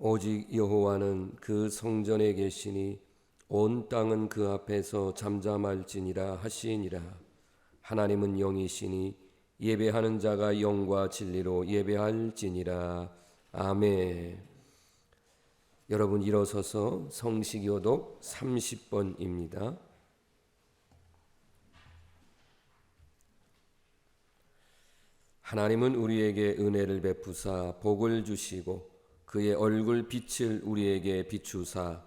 오직 여호와는 그 성전에 계시니 온 땅은 그 앞에서 잠잠할지니라 하시니라. 하나님은 영이시니 예배하는 자가 영과 진리로 예배할지니라. 아멘. 여러분 일어서서 성시교독 30번입니다. 하나님은 우리에게 은혜를 베푸사 복을 주시고 그의 얼굴 빛을 우리에게 비추사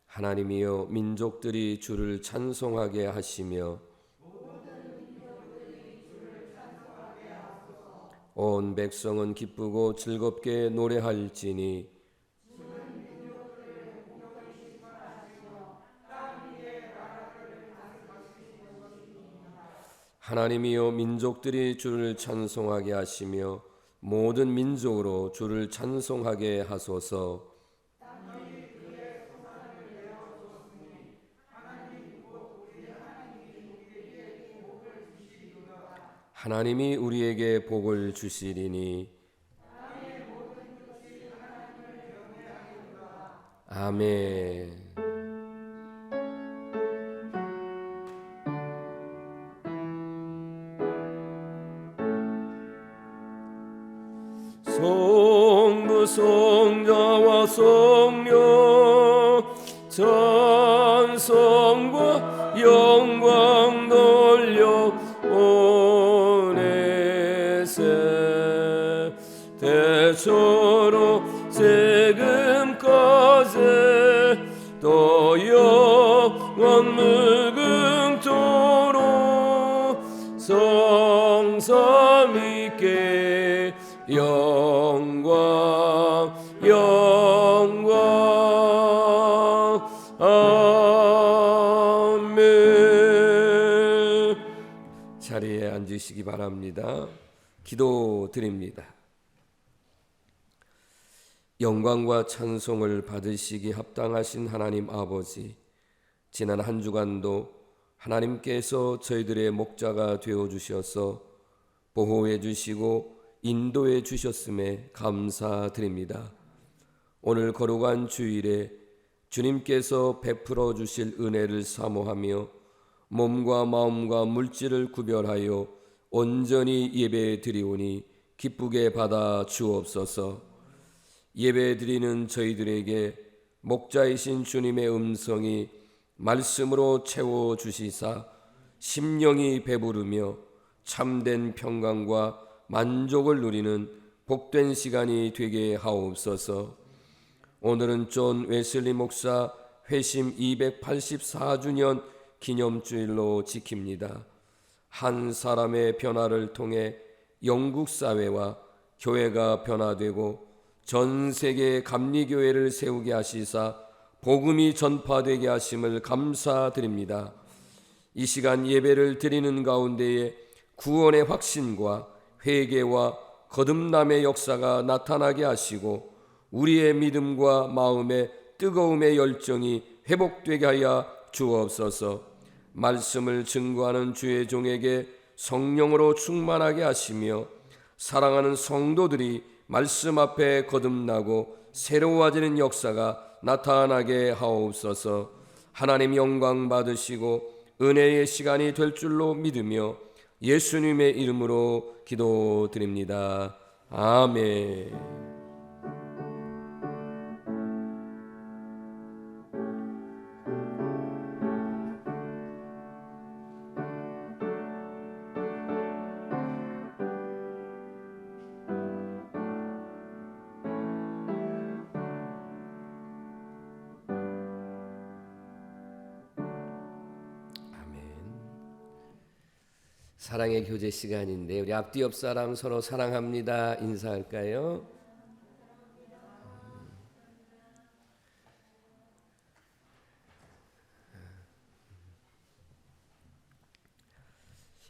하나님이여 민족들이 주를 찬송하게 하시며 온 백성은 기쁘고 즐겁게 노래할지니 하나님이여 민족들이 주를 찬송하게 하시며 모든 민족으로 주를 찬송하게 하소서. 하나님이 우리에게 복을 주시리니 아멘. 성부 성자와 성령 찬송과 영광 돌려 오네세 대처로 지금까지 또 영원 무궁토록 성삼 있게 영광 아멘. 자리에 앉으시기 바랍니다. 기도드립니다. 영광과 찬송을 받으시기 합당하신 하나님 아버지, 지난 한 주간도 하나님께서 저희들의 목자가 되어주셔서 보호해 주시고 인도해 주셨음에 감사드립니다. 오늘 거룩한 주일에 주님께서 베풀어 주실 은혜를 사모하며 몸과 마음과 물질을 구별하여 온전히 예배 드리오니 기쁘게 받아 주옵소서. 예배 드리는 저희들에게 목자이신 주님의 음성이 말씀으로 채워 주시사 심령이 배부르며 참된 평강과 만족을 누리는 복된 시간이 되게 하옵소서. 오늘은 존 웨슬리 목사 회심 284주년 기념주일로 지킵니다. 한 사람의 변화를 통해 영국 사회와 교회가 변화되고 전 세계에 감리교회를 세우게 하시사 복음이 전파되게 하심을 감사드립니다. 이 시간 예배를 드리는 가운데에 구원의 확신과 회개와 거듭남의 역사가 나타나게 하시고 우리의 믿음과 마음의 뜨거움의 열정이 회복되게 하여 주옵소서. 말씀을 증거하는 주의 종에게 성령으로 충만하게 하시며 사랑하는 성도들이 말씀 앞에 거듭나고 새로워지는 역사가 나타나게 하옵소서. 하나님 영광 받으시고 은혜의 시간이 될 줄로 믿으며 예수님의 이름으로 기도드립니다. 아멘. 사랑의 교제 시간인데 우리 앞뒤 옆 사람 서로 사랑합니다 인사할까요?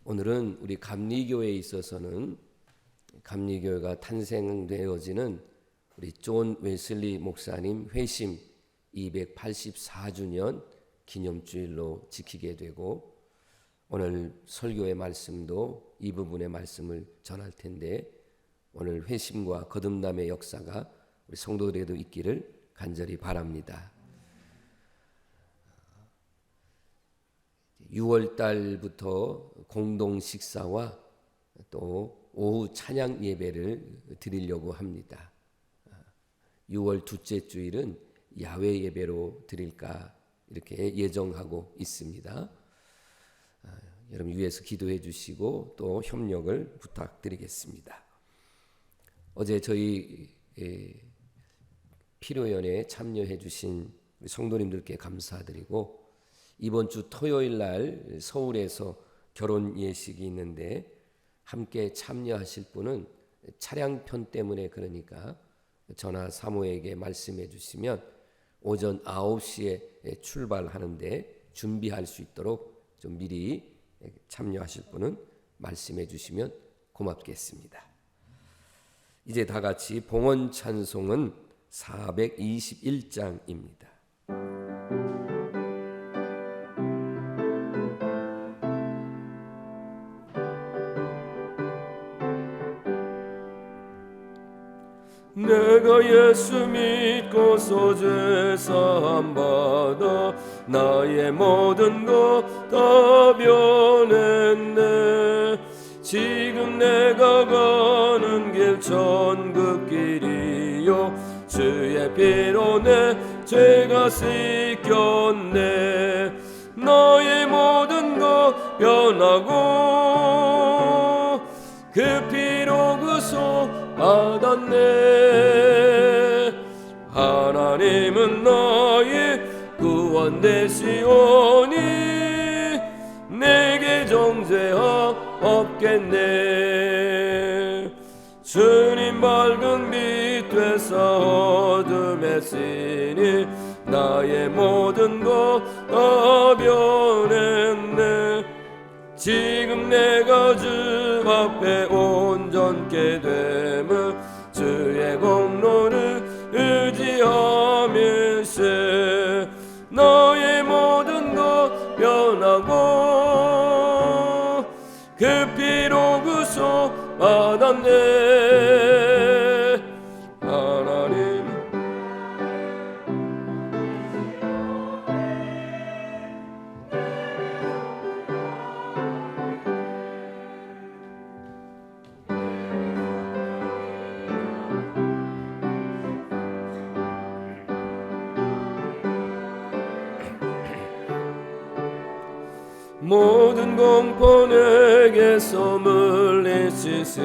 오늘은 우리 감리교회에 있어서는 감리교회가 탄생되어지는 우리 존 웨슬리 목사님 회심 284주년 기념주일로 지키게 되고 오늘 설교의 말씀도 이 부분의 말씀을 전할 텐데 오늘 회심과 거듭남의 역사가 우리 성도들에도 있기를 간절히 바랍니다. 6월 달부터 공동 식사와 또 오후 찬양 예배를 드리려고 합니다. 6월 둘째 주일은 야외 예배로 드릴까 이렇게 예정하고 있습니다. 여러분 위에서 기도해 주시고 또 협력을 부탁드리겠습니다. 어제 저희 피로연회에 참여해 주신 성도님들께 감사드리고 이번 주 토요일 날 서울에서 결혼 예식이 있는데 함께 참여하실 분은 차량편 때문에 그러니까 전화 사모에게 말씀해 주시면 오전 9시에 출발하는데 준비할 수 있도록 좀 미리 참여하실 분은 말씀해 주시면 고맙겠습니다. 이제 다 같이 봉헌 찬송은 421장입니다. 내가 예수 믿고서 죄사함 받아 나의 모든 것 다 변했네. 지금 내가 가는 길 천국길이요 주의 피로 내 죄가 씻겼네. 나의 모든 것 변하고 그 피로 구속 받았네. 하나님은 나의 구원 되시오니 내게 정죄함 없겠네. 주님 밝은 빛 되사 어둠에 쓰니 나의 모든 것 다 변했네. 지금 내가 주 앞에 온전케 됨은 주의 공로를 의지하면서 너의 모든 것 변하고 그 피로 구속 받았네. 하나님 모든 공포 내게서 물리치시니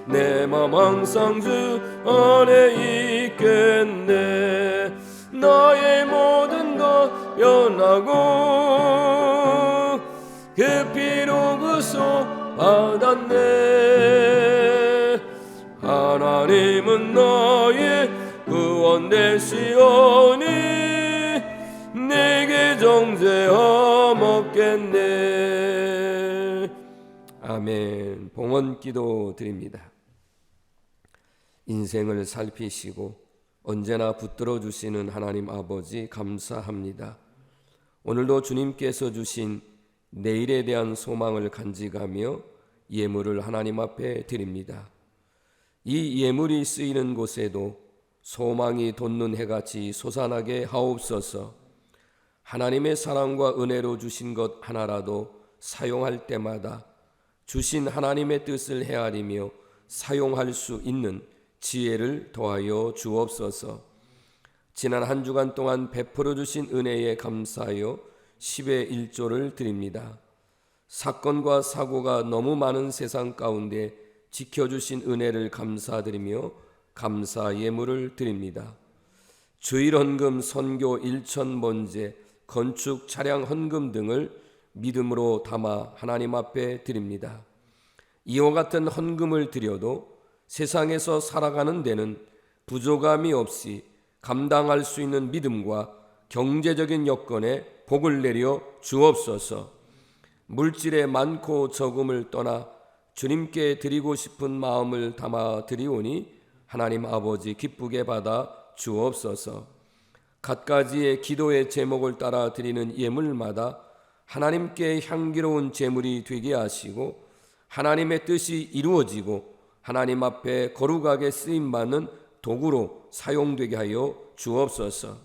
내 맘 항상 주 안에 있겠네. 나의 모든 것 변하고 그 피로 구속 받았네. 하나님은 나의 구원 되시오니 내게 정죄함 없겠네. 아멘. 봉헌 기도 드립니다. 인생을 살피시고 언제나 붙들어 주시는 하나님 아버지 감사합니다. 오늘도 주님께서 주신 내일에 대한 소망을 간직하며 예물을 하나님 앞에 드립니다. 이 예물이 쓰이는 곳에도 소망이 돋는 해같이 솟아나게 하옵소서. 하나님의 사랑과 은혜로 주신 것 하나라도 사용할 때마다 주신 하나님의 뜻을 헤아리며 사용할 수 있는 지혜를 더하여 주옵소서. 지난 한 주간 동안 베풀어 주신 은혜에 감사하여 10의 1조를 드립니다. 사건과 사고가 너무 많은 세상 가운데 지켜주신 은혜를 감사드리며 감사 예물을 드립니다. 주일 헌금, 선교 1,000번제, 건축 차량 헌금 등을 믿음으로 담아 하나님 앞에 드립니다. 이와 같은 헌금을 드려도 세상에서 살아가는 데는 부족함이 없이 감당할 수 있는 믿음과 경제적인 여건에 복을 내려 주옵소서. 물질의 많고 적음을 떠나 주님께 드리고 싶은 마음을 담아 드리오니 하나님 아버지 기쁘게 받아 주옵소서. 갖가지의 기도의 제목을 따라 드리는 예물마다 하나님께 향기로운 제물이 되게 하시고 하나님의 뜻이 이루어지고 하나님 앞에 거룩하게 쓰임받는 도구로 사용되게 하여 주옵소서.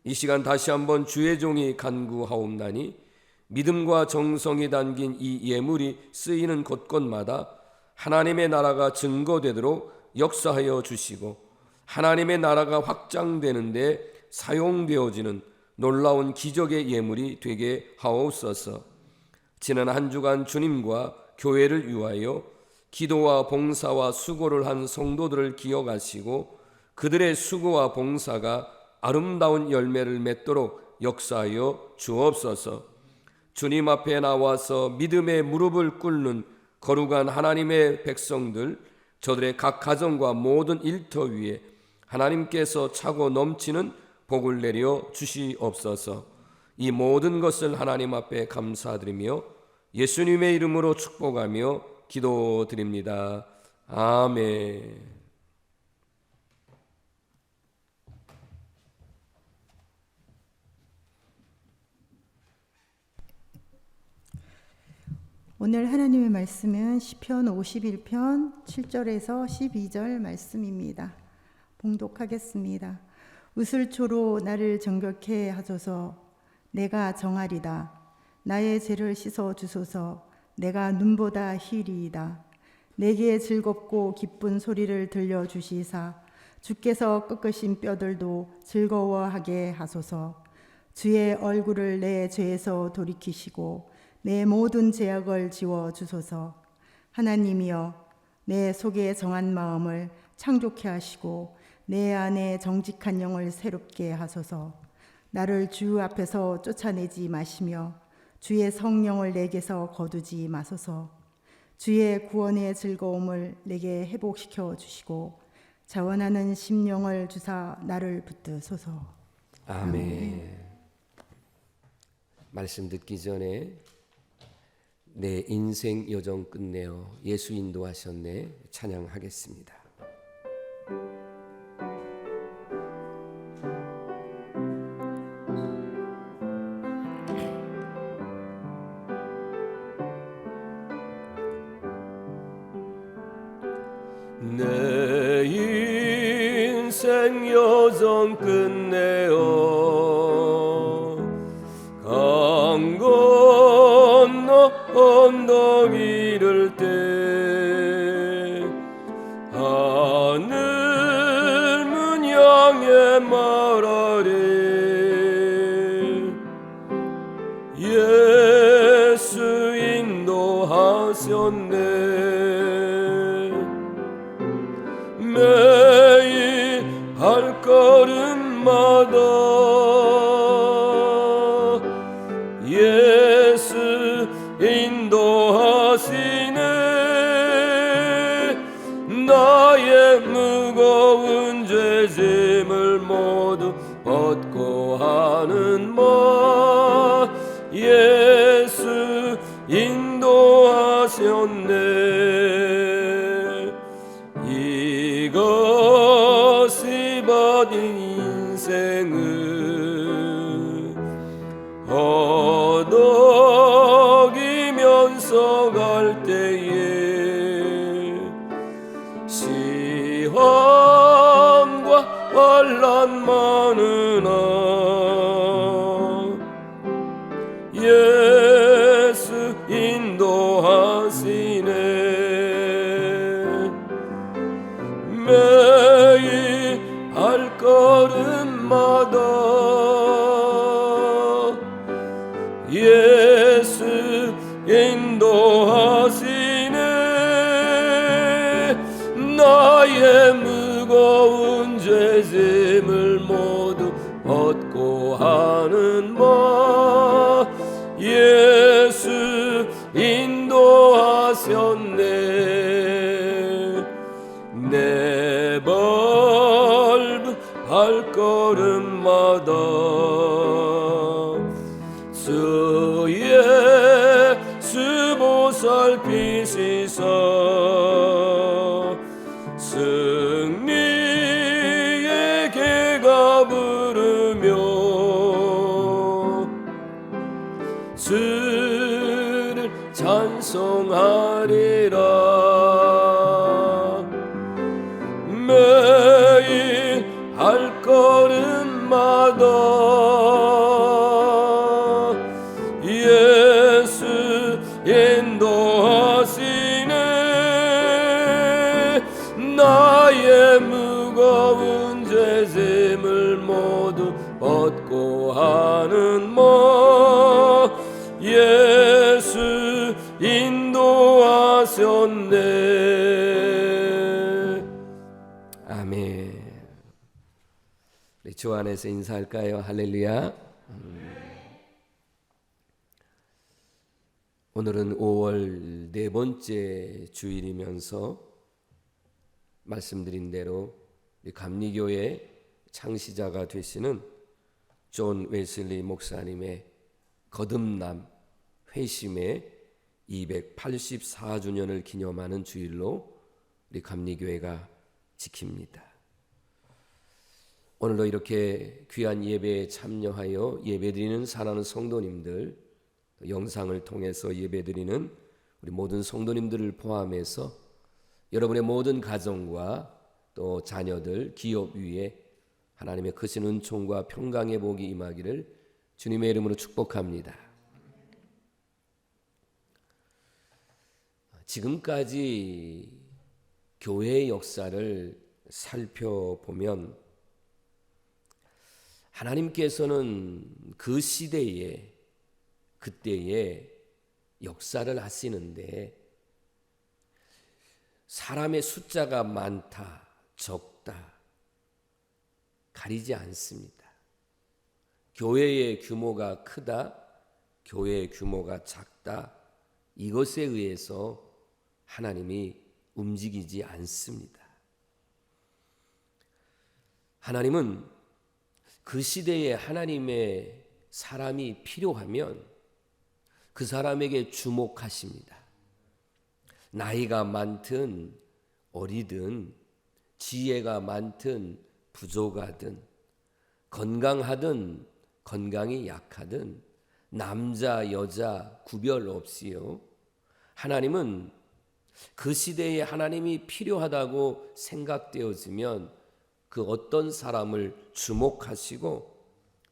이 시간 다시 한번 주의 종이 간구하옵나니 믿음과 정성이 담긴 이 예물이 쓰이는 곳곳마다 하나님의 나라가 증거되도록 역사하여 주시고 하나님의 나라가 확장되는데 사용되어지는 놀라운 기적의 예물이 되게 하옵소서. 지난 한 주간 주님과 교회를 위하여 기도와 봉사와 수고를 한 성도들을 기억하시고 그들의 수고와 봉사가 아름다운 열매를 맺도록 역사하여 주옵소서. 주님 앞에 나와서 믿음의 무릎을 꿇는 거룩한 하나님의 백성들, 저들의 각 가정과 모든 일터 위에 하나님께서 차고 넘치는 복을 내려 주시옵소서. 이 모든 것을 하나님 앞에 감사드리며 예수님의 이름으로 축복하며 기도드립니다. 아멘. 오늘 하나님의 말씀은 시편 51편 7절에서 12절 말씀입니다. 봉독하겠습니다. 우슬초로 나를 정결케 하소서. 내가 정하리다. 나의 죄를 씻어 주소서. 내가 눈보다 희리이다. 내게 즐겁고 기쁜 소리를 들려주시사 주께서 꺾으신 뼈들도 즐거워하게 하소서. 주의 얼굴을 내 죄에서 돌이키시고 내 모든 죄악을 지워 주소서. 하나님이여, 내 속에 정한 마음을 창조케 하시고 내 안에 정직한 영을 새롭게 하소서. 나를 주 앞에서 쫓아내지 마시며 주의 성령을 내게서 거두지 마소서. 주의 구원의 즐거움을 내게 회복시켜 주시고 자원하는 심령을 주사 나를 붙드소서. 아멘. 말씀 듣기 전에 내 인생 여정 끝내어 예수 인도하셨네 찬양하겠습니다. 내 인생 여정 끝내어 강 건너 언덕 이를 때 하늘 문 향해 말하리 예수 인도하셨네 매일 발걸음마다 예수 인도하시네 나의 무거운 죄짐을 모두 벗고 하는 말 예수 인도하셨네 이것이 바른 인생은 허덕이면서 갈 때에 시험과 환난 많으나 예수 인도하시네 매일 발걸음마다 예수 인도하시네 나의 무거운 죄짐을 모두 벗고 하는 말 예수 인도하셨네 내 발걸음 무거운 죄짐을 모두 벗고 하는 뭐 예수 인도하셨네. 아멘. 우리 주 안에서 인사할까요? 할렐루야. 오늘은 5월 네 번째 주일이면서 말씀드린 대로 감리교회 창시자가 되시는 존 웨슬리 목사님의 거듭남 회심의 284주년을 기념하는 주일로 우리 감리교회가 지킵니다. 오늘도 이렇게 귀한 예배에 참여하여 예배드리는 사랑하는 성도님들, 영상을 통해서 예배드리는 우리 모든 성도님들을 포함해서 여러분의 모든 가정과 또 자녀들, 기업 위에 하나님의 크신 은총과 평강의 복이 임하기를 주님의 이름으로 축복합니다. 지금까지 교회의 역사를 살펴보면 하나님께서는 그 시대에 그때에 역사를 하시는데 사람의 숫자가 많다, 적다 가리지 않습니다. 교회의 규모가 크다, 교회의 규모가 작다 이것에 의해서 하나님이 움직이지 않습니다. 하나님은 그 시대에 하나님의 사람이 필요하면 그 사람에게 주목하십니다. 나이가 많든 어리든 지혜가 많든 부족하든 건강하든 건강이 약하든 남자 여자 구별 없이요. 하나님은 그 시대에 하나님이 필요하다고 생각되어지면 그 어떤 사람을 주목하시고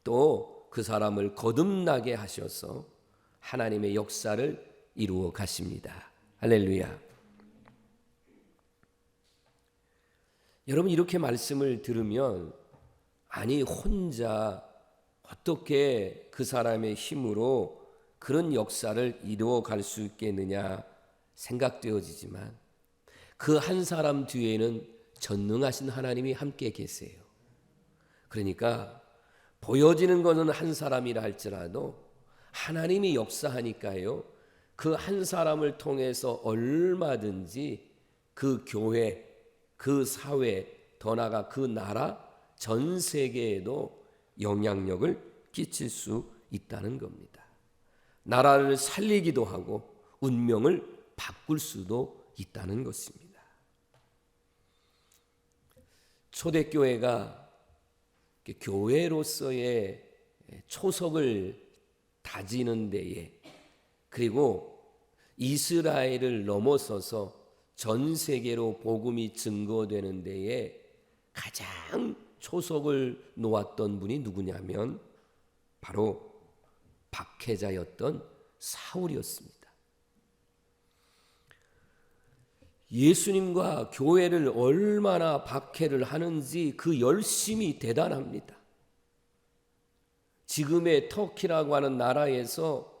또 그 사람을 거듭나게 하셔서 하나님의 역사를 이루어 가십니다. 할렐루야. 여러분 이렇게 말씀을 들으면 아니 혼자 어떻게 그 사람의 힘으로 그런 역사를 이루어 갈 수 있겠느냐 생각되어지지만 그 한 사람 뒤에는 전능하신 하나님이 함께 계세요. 그러니까 보여지는 것은 한 사람이라 할지라도 하나님이 역사하니까요. 그 한 사람을 통해서 얼마든지 그 교회, 그 사회, 더 나아가 그 나라, 전 세계에도 영향력을 끼칠 수 있다는 겁니다. 나라를 살리기도 하고 운명을 바꿀 수도 있다는 것입니다. 초대교회가 교회로서의 초석을 다지는 데에 그리고 이스라엘을 넘어서서 전 세계로 복음이 증거되는 데에 가장 초석을 놓았던 분이 누구냐면 바로 박해자였던 사울이었습니다. 예수님과 교회를 얼마나 박해를 하는지 그 열심이 대단합니다. 지금의 터키라고 하는 나라에서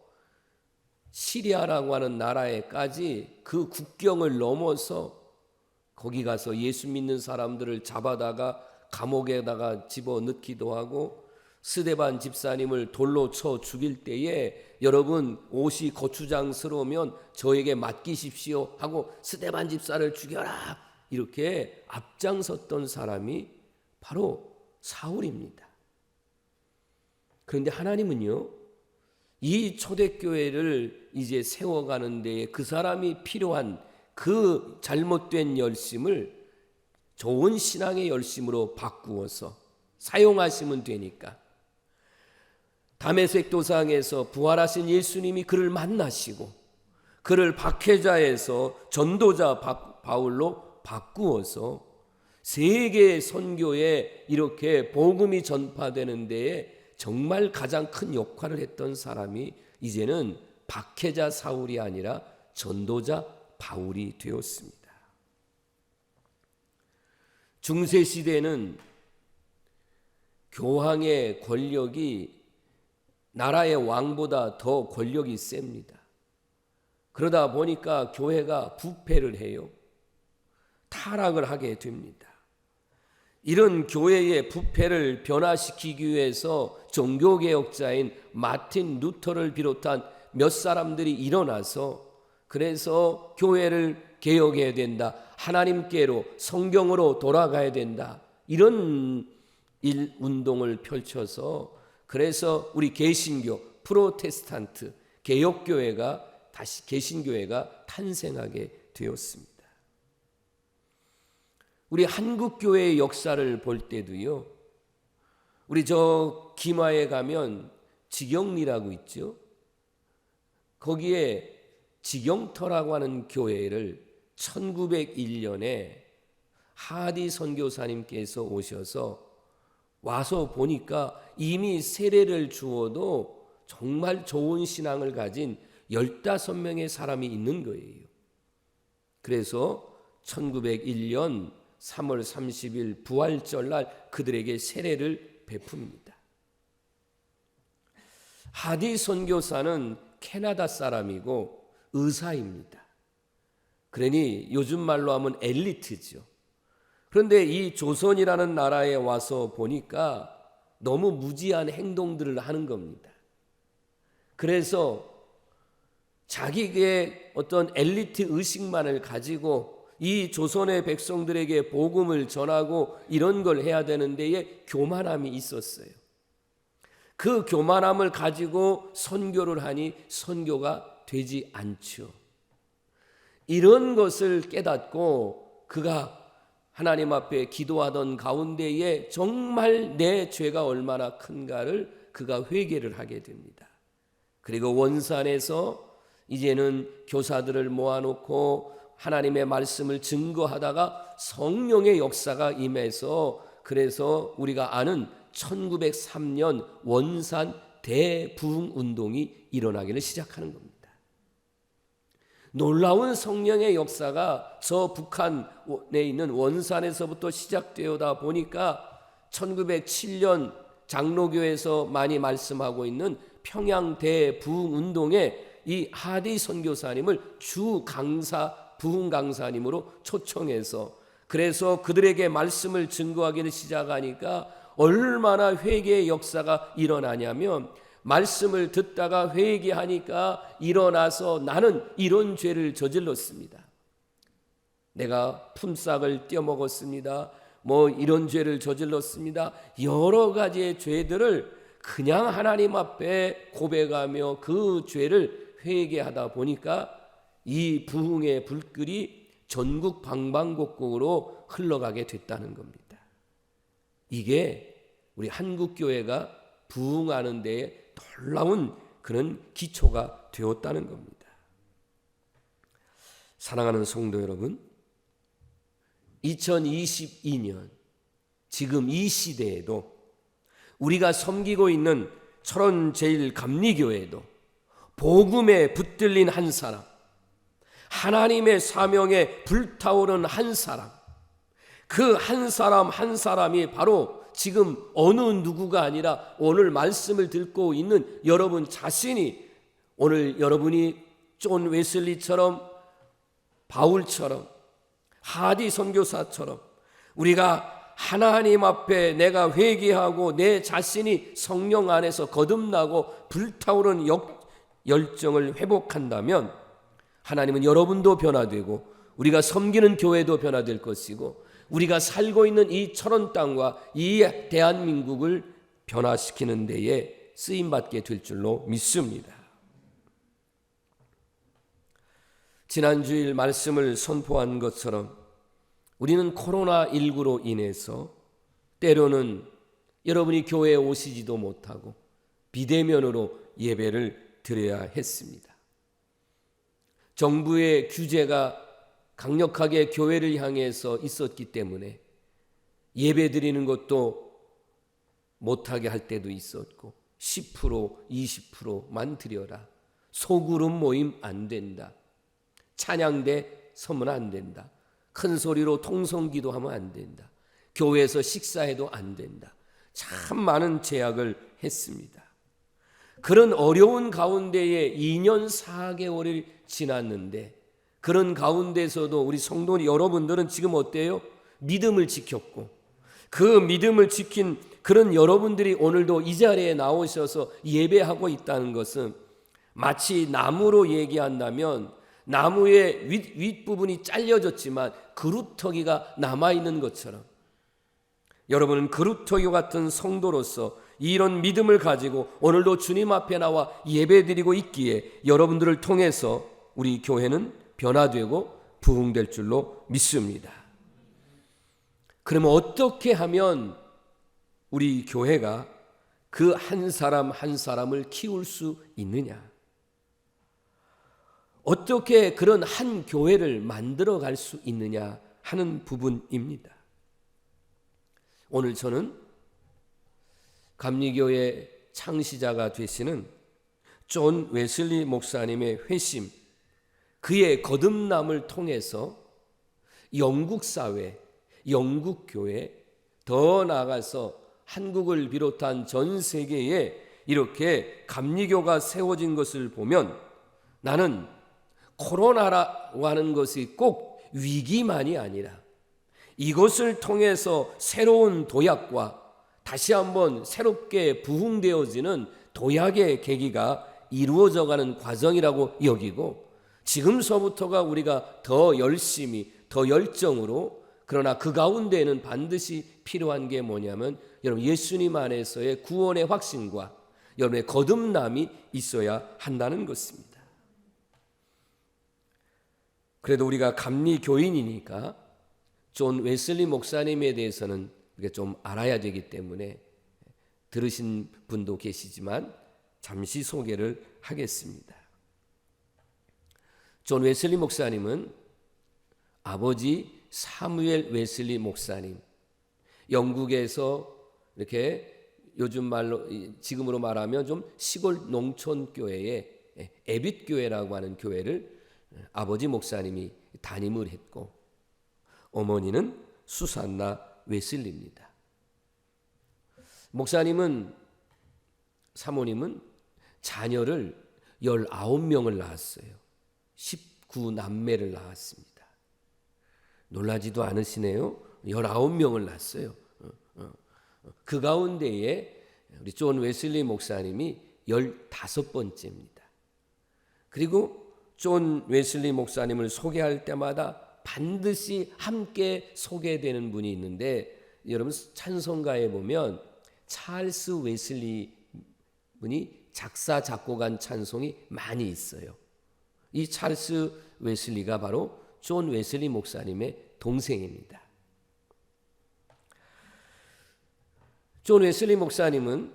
시리아라고 하는 나라에까지 그 국경을 넘어서 거기 가서 예수 믿는 사람들을 잡아다가 감옥에다가 집어넣기도 하고 스데반 집사님을 돌로 쳐 죽일 때에 여러분 옷이 고추장스러우면 저에게 맡기십시오 하고 스데반 집사를 죽여라 이렇게 앞장섰던 사람이 바로 사울입니다. 그런데 하나님은요 이 초대교회를 이제 세워가는 데에 그 사람이 필요한 그 잘못된 열심을 좋은 신앙의 열심으로 바꾸어서 사용하시면 되니까 다메섹 도상에서 부활하신 예수님이 그를 만나시고 그를 박해자에서 전도자 바울로 바꾸어서 세계 선교에 이렇게 복음이 전파되는 데에 정말 가장 큰 역할을 했던 사람이 이제는 박해자 사울이 아니라 전도자 바울이 되었습니다. 중세 시대는 교황의 권력이 나라의 왕보다 더 권력이 셉니다. 그러다 보니까 교회가 부패를 해요. 타락을 하게 됩니다. 이런 교회의 부패를 변화시키기 위해서 종교개혁자인 마틴 루터를 비롯한 몇 사람들이 일어나서 그래서 교회를 개혁해야 된다. 하나님께로 성경으로 돌아가야 된다. 이런 운동을 펼쳐서 그래서 우리 개신교, 프로테스탄트, 개혁교회가 다시 개신교회가 탄생하게 되었습니다. 우리 한국교회의 역사를 볼 때도요. 우리 저 김하에 가면 직영리라고 있죠. 거기에 직영터라고 하는 교회를 1901년에 하디 선교사님께서 오셔서 와서 보니까 이미 세례를 주어도 정말 좋은 신앙을 가진 15명의 사람이 있는 거예요. 그래서 1901년 3월 30일 부활절날 그들에게 세례를 베풉니다. 하디 선교사는 캐나다 사람이고 의사입니다. 그러니 요즘 말로 하면 엘리트죠. 그런데 이 조선이라는 나라에 와서 보니까 너무 무지한 행동들을 하는 겁니다. 그래서 자기의 어떤 엘리트 의식만을 가지고 이 조선의 백성들에게 복음을 전하고 이런 걸 해야 되는 데에 교만함이 있었어요. 그 교만함을 가지고 선교를 하니 선교가 되지 않죠. 이런 것을 깨닫고 그가 하나님 앞에 기도하던 가운데에 정말 내 죄가 얼마나 큰가를 그가 회개를 하게 됩니다. 그리고 원산에서 이제는 교사들을 모아놓고 하나님의 말씀을 증거하다가 성령의 역사가 임해서 그래서 우리가 아는 1903년 원산 대부흥 운동이 일어나기를 시작하는 겁니다. 놀라운 성령의 역사가 저 북한에 있는 원산에서부터 시작되어다 보니까 1907년 장로교에서 많이 말씀하고 있는 평양 대부흥 운동에 이 하디 선교사님을 주 강사 부흥 강사님으로 초청해서 그래서 그들에게 말씀을 증거하기를 시작하니까 얼마나 회개의 역사가 일어나냐면 말씀을 듣다가 회개하니까 일어나서 나는 이런 죄를 저질렀습니다. 내가 품삯을 떼어먹었습니다. 뭐 이런 죄를 저질렀습니다. 여러 가지의 죄들을 그냥 하나님 앞에 고백하며 그 죄를 회개하다 보니까 이 부흥의 불길이 전국 방방곡곡으로 흘러가게 됐다는 겁니다. 이게 우리 한국교회가 부흥하는 데에 놀라운 그런 기초가 되었다는 겁니다. 사랑하는 성도 여러분, 2022년 지금 이 시대에도 우리가 섬기고 있는 철원 제일감리교회도 복음에 붙들린 한 사람, 하나님의 사명에 불타오른 한 사람, 그 한 사람 한 사람이 바로 지금 어느 누구가 아니라 오늘 말씀을 듣고 있는 여러분 자신이 오늘 여러분이 존 웨슬리처럼 바울처럼 하디 선교사처럼 우리가 하나님 앞에 내가 회개하고 내 자신이 성령 안에서 거듭나고 불타오르는 열정을 회복한다면 하나님은 여러분도 변화되고 우리가 섬기는 교회도 변화될 것이고 우리가 살고 있는 이 철원 땅과 이 대한민국을 변화시키는 데에 쓰임받게 될 줄로 믿습니다. 지난주일 말씀을 선포한 것처럼 우리는 코로나19로 인해서 때로는 여러분이 교회에 오시지도 못하고 비대면으로 예배를 드려야 했습니다. 정부의 규제가 강력하게 교회를 향해서 있었기 때문에 예배 드리는 것도 못하게 할 때도 있었고 10% 20%만 드려라. 소그룹 모임 안 된다. 찬양대 서면 안 된다. 큰 소리로 통성기도하면 안 된다. 교회에서 식사해도 안 된다. 참 많은 제약을 했습니다. 그런 어려운 가운데에 2년 4개월이 지났는데 그런 가운데서도 우리 성도 여러분들은 지금 어때요? 믿음을 지켰고 그 믿음을 지킨 그런 여러분들이 오늘도 이 자리에 나오셔서 예배하고 있다는 것은 마치 나무로 얘기한다면 나무의 윗부분이 잘려졌지만 그루터기가 남아있는 것처럼 여러분은 그루터기 같은 성도로서 이런 믿음을 가지고 오늘도 주님 앞에 나와 예배드리고 있기에 여러분들을 통해서 우리 교회는 변화되고 부흥될 줄로 믿습니다. 그러면 어떻게 하면 우리 교회가 그 한 사람 한 사람을 키울 수 있느냐? 어떻게 그런 한 교회를 만들어 갈 수 있느냐 하는 부분입니다. 오늘 저는 감리교회 창시자가 되시는 존 웨슬리 목사님의 회심, 그의 거듭남을 통해서 영국 사회, 영국 교회, 더 나아가서 한국을 비롯한 전 세계에 이렇게 감리교가 세워진 것을 보면 나는 코로나라고 하는 것이 꼭 위기만이 아니라 이것을 통해서 새로운 도약과 다시 한번 새롭게 부흥되어지는 도약의 계기가 이루어져가는 과정이라고 여기고 지금서부터가 우리가 더 열심히 더 열정으로 그러나 그 가운데에는 반드시 필요한 게 뭐냐면 여러분 예수님 안에서의 구원의 확신과 여러분의 거듭남이 있어야 한다는 것입니다. 그래도 우리가 감리교인이니까 존 웨슬리 목사님에 대해서는 우리가 좀 알아야 되기 때문에 들으신 분도 계시지만 잠시 소개를 하겠습니다. 존 웨슬리 목사님은 아버지 사무엘 웨슬리 목사님, 영국에서 이렇게 요즘 말로 지금으로 말하면 좀 시골 농촌 교회의 에빗 교회라고 하는 교회를 아버지 목사님이 담임을 했고 어머니는 수산나 웨슬리입니다. 목사님은 사모님은 자녀를 19명을 낳았어요. 19남매를 낳았습니다. 놀라지도 않으시네요. 19명을 낳았어요. 그 가운데에 우리 존 웨슬리 목사님이 15번째입니다. 그리고 존 웨슬리 목사님을 소개할 때마다 반드시 함께 소개되는 분이 있는데 여러분 찬송가에 보면 찰스 웨슬리 분이 작사 작곡한 찬송이 많이 있어요. 이 찰스 웨슬리가 바로 존 웨슬리 목사님의 동생입니다. 존 웨슬리 목사님은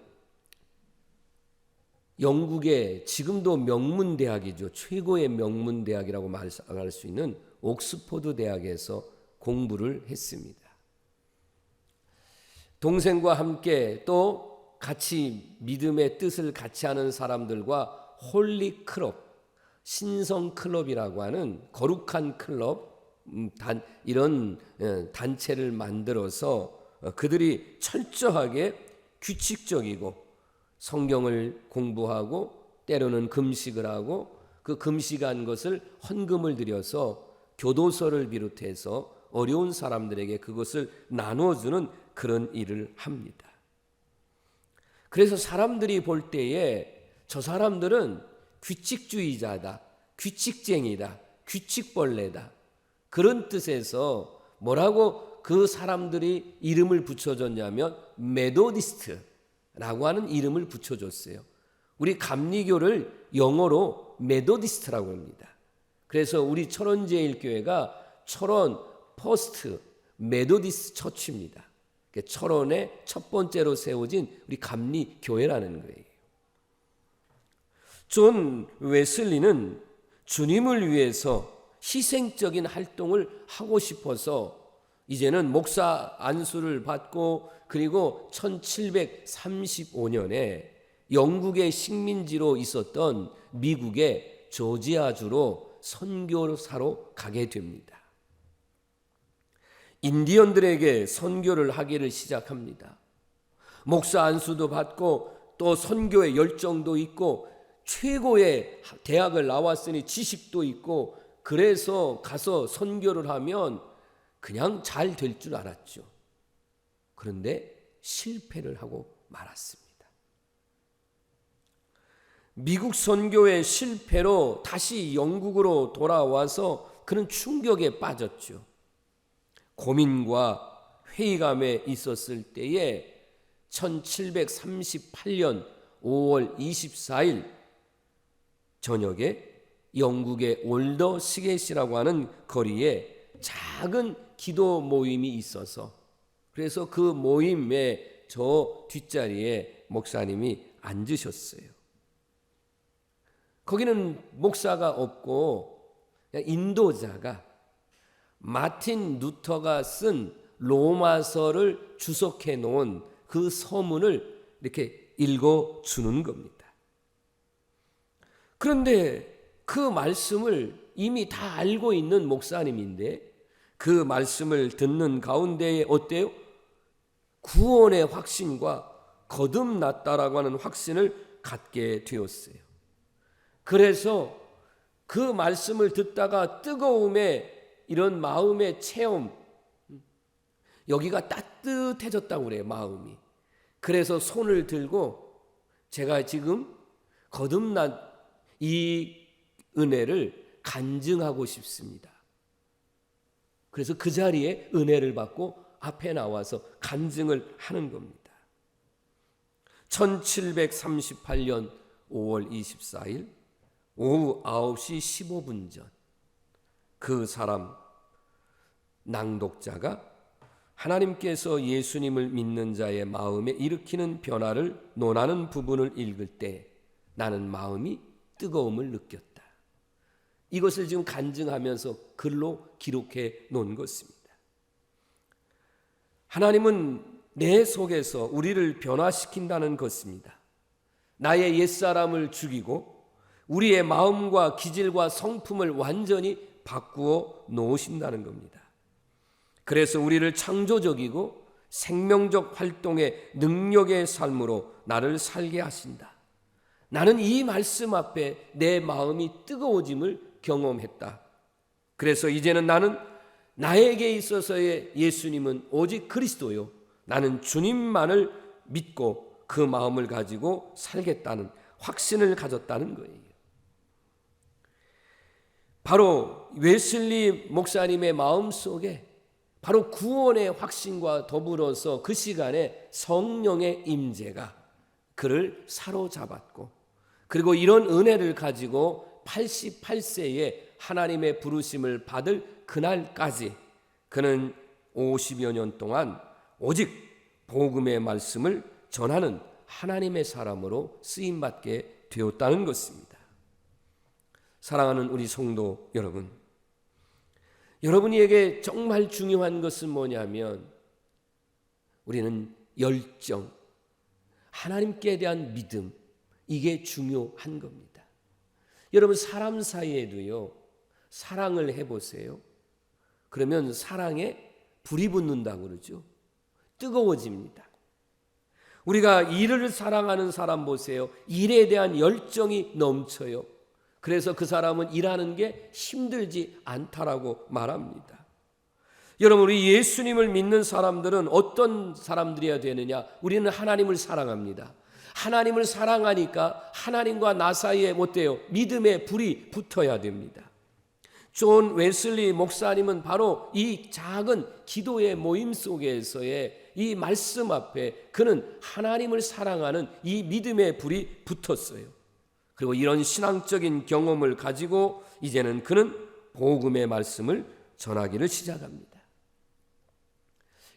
영국의 지금도 명문대학이죠. 최고의 명문대학이라고 말할 수 있는 옥스퍼드 대학에서 공부를 했습니다. 동생과 함께 또 같이 믿음의 뜻을 같이 하는 사람들과 홀리 클럽, 신성 클럽이라고 하는 거룩한 클럽, 이런 단체를 만들어서 그들이 철저하게 규칙적이고 성경을 공부하고 때로는 금식을 하고 그 금식한 것을 헌금을 들여서 교도소를 비롯해서 어려운 사람들에게 그것을 나눠주는 그런 일을 합니다. 그래서 사람들이 볼 때에 저 사람들은 규칙주의자다, 규칙쟁이다, 규칙벌레다 그런 뜻에서 뭐라고 그 사람들이 이름을 붙여줬냐면 메도디스트라고 하는 이름을 붙여줬어요. 우리 감리교를 영어로 메도디스트라고 합니다. 그래서 우리 철원제일교회가 철원 퍼스트 메도디스트 처치입니다. 철원의 첫 번째로 세워진 우리 감리교회라는 거예요. 존 웨슬리는 주님을 위해서 희생적인 활동을 하고 싶어서 이제는 목사 안수를 받고 그리고 1735년에 영국의 식민지로 있었던 미국의 조지아주로 선교사로 가게 됩니다. 인디언들에게 선교를 하기를 시작합니다. 목사 안수도 받고 또 선교의 열정도 있고 최고의 대학을 나왔으니 지식도 있고 그래서 가서 선교를 하면 그냥 잘 될 줄 알았죠. 그런데 실패를 하고 말았습니다. 미국 선교의 실패로 다시 영국으로 돌아와서 그는 충격에 빠졌죠. 고민과 회의감에 있었을 때에 1738년 5월 24일 저녁에 영국의 올더 시게시라고 하는 거리에 작은 기도 모임이 있어서 그래서 그 모임의 저 뒷자리에 목사님이 앉으셨어요. 거기는 목사가 없고 그냥 인도자가 마틴 루터가 쓴 로마서를 주석해 놓은 그 서문을 이렇게 읽어주는 겁니다. 그런데 그 말씀을 이미 다 알고 있는 목사님인데 그 말씀을 듣는 가운데에 어때요? 구원의 확신과 거듭났다라고 하는 확신을 갖게 되었어요. 그래서 그 말씀을 듣다가 뜨거움에 이런 마음의 체험, 여기가 따뜻해졌다고 그래요, 마음이. 그래서 손을 들고 제가 지금 거듭난 이 은혜를 간증하고 싶습니다. 그래서 그 자리에 은혜를 받고 앞에 나와서 간증을 하는 겁니다. 1738년 5월 24일 오후 9시 15분 전 그 사람 낭독자가 하나님께서 예수님을 믿는 자의 마음에 일으키는 변화를 논하는 부분을 읽을 때 나는 마음이 뜨거움을 느꼈다. 이것을 지금 간증하면서 글로 기록해 놓은 것입니다. 하나님은 내 속에서 우리를 변화시킨다는 것입니다. 나의 옛사람을 죽이고 우리의 마음과 기질과 성품을 완전히 바꾸어 놓으신다는 겁니다. 그래서 우리를 창조적이고 생명적 활동의 능력의 삶으로 나를 살게 하신다. 나는 이 말씀 앞에 내 마음이 뜨거워짐을 경험했다. 그래서 이제는 나는 나에게 있어서의 예수님은 오직 그리스도요. 나는 주님만을 믿고 그 마음을 가지고 살겠다는 확신을 가졌다는 거예요. 바로 웨슬리 목사님의 마음속에 바로 구원의 확신과 더불어서 그 시간에 성령의 임재가 그를 사로잡았고 그리고 이런 은혜를 가지고 88세에 하나님의 부르심을 받을 그날까지 그는 50여 년 동안 오직 복음의 말씀을 전하는 하나님의 사람으로 쓰임받게 되었다는 것입니다. 사랑하는 우리 성도 여러분, 여러분에게 정말 중요한 것은 뭐냐면 우리는 열정, 하나님께 대한 믿음, 이게 중요한 겁니다. 여러분 사람 사이에도요 사랑을 해보세요. 그러면 사랑에 불이 붙는다고 그러죠. 뜨거워집니다. 우리가 일을 사랑하는 사람 보세요. 일에 대한 열정이 넘쳐요. 그래서 그 사람은 일하는 게 힘들지 않다라고 말합니다. 여러분 우리 예수님을 믿는 사람들은 어떤 사람들이어야 되느냐? 우리는 하나님을 사랑합니다. 하나님을 사랑하니까 하나님과 나 사이에 어때요? 믿음의 불이 붙어야 됩니다. 존 웨슬리 목사님은 바로 이 작은 기도의 모임 속에서의 이 말씀 앞에 그는 하나님을 사랑하는 이 믿음의 불이 붙었어요. 그리고 이런 신앙적인 경험을 가지고 이제는 그는 복음의 말씀을 전하기를 시작합니다.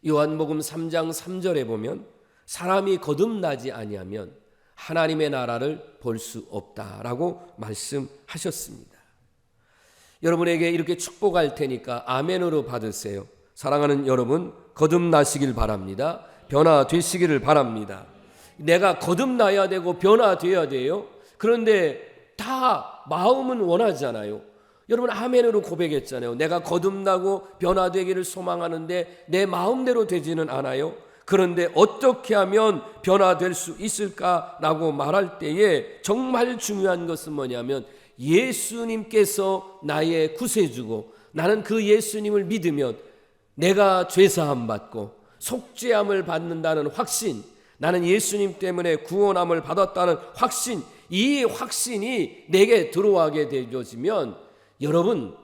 요한복음 3장 3절에 보면 사람이 거듭나지 아니하면 하나님의 나라를 볼 수 없다라고 말씀하셨습니다. 여러분에게 이렇게 축복할 테니까 아멘으로 받으세요. 사랑하는 여러분, 거듭나시길 바랍니다. 변화되시기를 바랍니다. 내가 거듭나야 되고 변화되어야 돼요. 그런데 다 마음은 원하잖아요. 여러분 아멘으로 고백했잖아요. 내가 거듭나고 변화되기를 소망하는데 내 마음대로 되지는 않아요. 그런데 어떻게 하면 변화될 수 있을까라고 말할 때에 정말 중요한 것은 뭐냐면 예수님께서 나의 구세주고 나는 그 예수님을 믿으면 내가 죄사함 받고 속죄함을 받는다는 확신, 나는 예수님 때문에 구원함을 받았다는 확신, 이 확신이 내게 들어가게 되어지면 여러분